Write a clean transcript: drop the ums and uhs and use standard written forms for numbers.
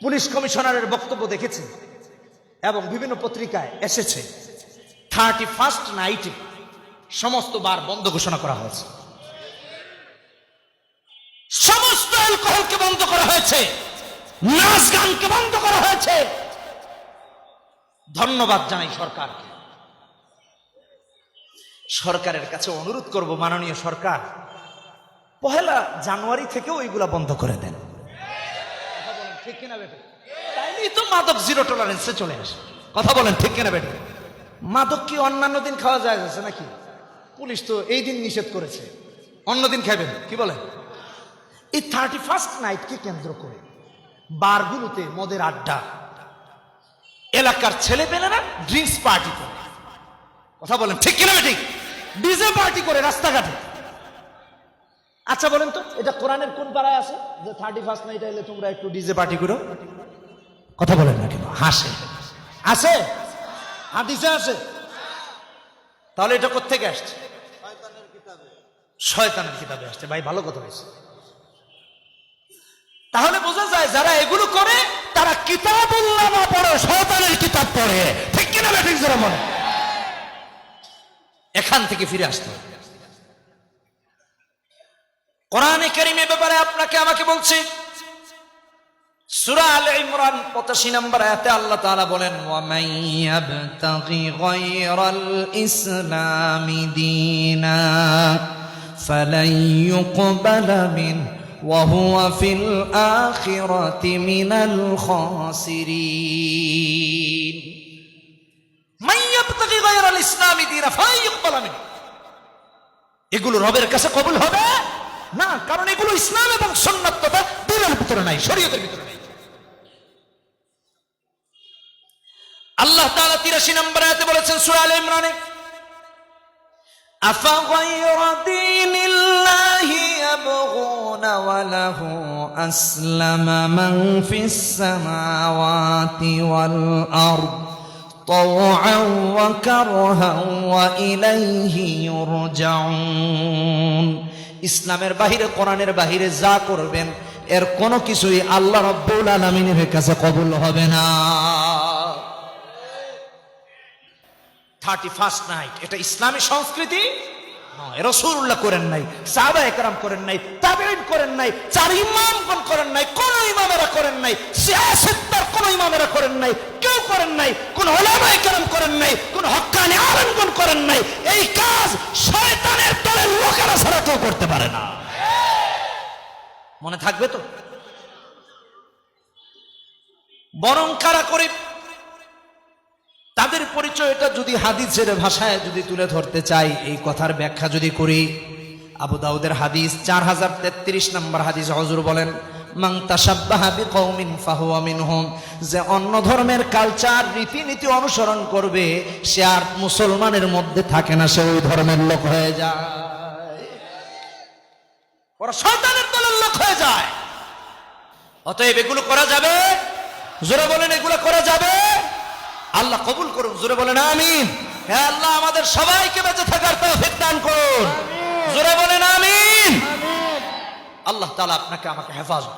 Police কমিশনারের বক্তব্য দেখেছি এবং বিভিন্ন পত্রিকায় এসেছে 31st নাইটে সমস্ত বার বন্ধ ঘোষণা করা হয়েছে, সমস্ত অ্যালকোহলকে বন্ধ করা হয়েছে, নাচ গানকে বন্ধ করা হয়েছে। ধন্যবাদ জানাই সরকারকে। সরকারের কাছে অনুরোধ করব, মাননীয় সরকার 1 জানুয়ারি থেকেও এইগুলা বন্ধ করে দেন। ঠিক কিনা বেটা? তাইলেই তো মাদক জিরো টলারেন্সে চলে আসে। কথা বলেন ঠিক কিনা বেটা? মাদক কি অন্যান্য দিন খাওয়া যায় আছে নাকি? পুলিশ তো এই দিন নিষেধ করেছে, অন্য দিন খাবেন। কি বলেন? এই 31st নাইটকে কেন্দ্র করে বারগুলোতে মদের আড্ডা, এলাকার ছেলেপেলেরা ড্রিঙ্কস পার্টি করে। কথা বলেন ঠিক কিনা বেঠিক? ডিজে পার্টি করে রাস্তাঘাটে। আচ্ছা বলেন তো, এটা কোরআনের কোন পারায় আছে যে 31st নাইট এলে তোমরা একটু ডিজে পার্টি করো? কথা বলেন না কেন? হাসে আছে, হাদিসে আছে। তাহলে এটা কোত্থেকে আসছে? শয়তানের কিতাবে আসছে। ভাই ভালো কথা বলছে। তাহলে বোঝা যায় যারা এগুলো করে তারা কিতাবুল্লাহ না পড়ে, শয়তানের কিতাব পড়ে। ঠিক কিনা বেঠিক? যারা মনে এখান থেকে ফিরে আসতে হবে। কোরআনে কারীমের ব্যাপারে আপনাকে আমাকে বলছি, সূরা আলে ইমরান 85 নম্বর আয়াতে আল্লাহ তাআলা বলেন, ওয়া মান ইয়াবতাগি গায়রাল ইসলামি দীনা ফালান ইউকবালা মিনহু ওয়া হুয়া ফিল আখিরাতি মিনাল খাসিরিন। মান ইয়াবতাগি গায়রাল ইসলামি দীনা ফালান ইউকবালা মিনহু, এগুলো রবের কাছে কবুল হবে না, কারণ এগুলো ইসলাম এবং সুন্নাত তথা দ্বীনের ভিতরে নাই, শরীয়তের ভিতরে নাই। আল্লাহ তাআলা 83 নম্বর আয়াতে বলেছেন সূরা আলে ইমরানে, আফা গায়রা দীনিল্লাহি ইয়াবগুনা ওয়া লাহু আসলামা মান ফিস সামাওয়াতি ওয়াল আরদ তাওআন ওয়া কারহান ওয়া ইলাইহি ইউরজাউন। ইসলামের বাহিরে, কোরআনের বাহিরে যা করবেন এর কোনো কিছুই আল্লাহ রাব্বুল আলামিনের কাছে কবুল হবে না। 31st নাইট এটা ইসলামী সংস্কৃতি নয়। রাসূলুল্লাহ করেন নাই, সাহাবায়ে কেরাম করেন নাই, তাবেঈন করেন নাই, 4 ইমামগণ করেন নাই, কোন ইমামেরা করেন নাই, সিয়াসতদার কোন ইমামেরা করেন নাই, কেউ করেন নাই, কোন উলামায়ে কেরাম করেন নাই, কোন হক্কানি আলেমগণ করেন নাই। এই কাজ শয়তানের দলের লোকেরা ছাড়া কেউ করতে পারে না। মনে থাকবে তো? বরং কারা করে তাদের পরিচয়টা যদি হাদিসের ভাষায় যদি তুলে ধরতে চাই, এই কথার ব্যাখ্যা যদি করি, আবু দাউদের হাদিস 4033 নম্বর হাদিস, হুজুর বলেন, মান তাশাব্বাহা বিকওমিন ফাহুয়া মিনহুম, যে অন্য ধর্মের কালচার রীতিনীতি অনুসরণ করবে সে আর মুসলমানের মধ্যে থাকে না, সে ওই ধর্মের লোক হয়ে যায়, ওরা শয়তানের দলের লোক হয়ে যায়। অতএব এগুলো করা যাবে? জোরে বলেন, এগুলো করা যাবে? আল্লাহ কবুল করুন। জোরে বলেন আমিন। হে আল্লাহ আমাদের সবাইকে বেঁচে থাকার তৌফিক দান করুন। জোরে বলেন আমিন। আল্লাহ তাআলা আপনাকে আমাকে হেফাজত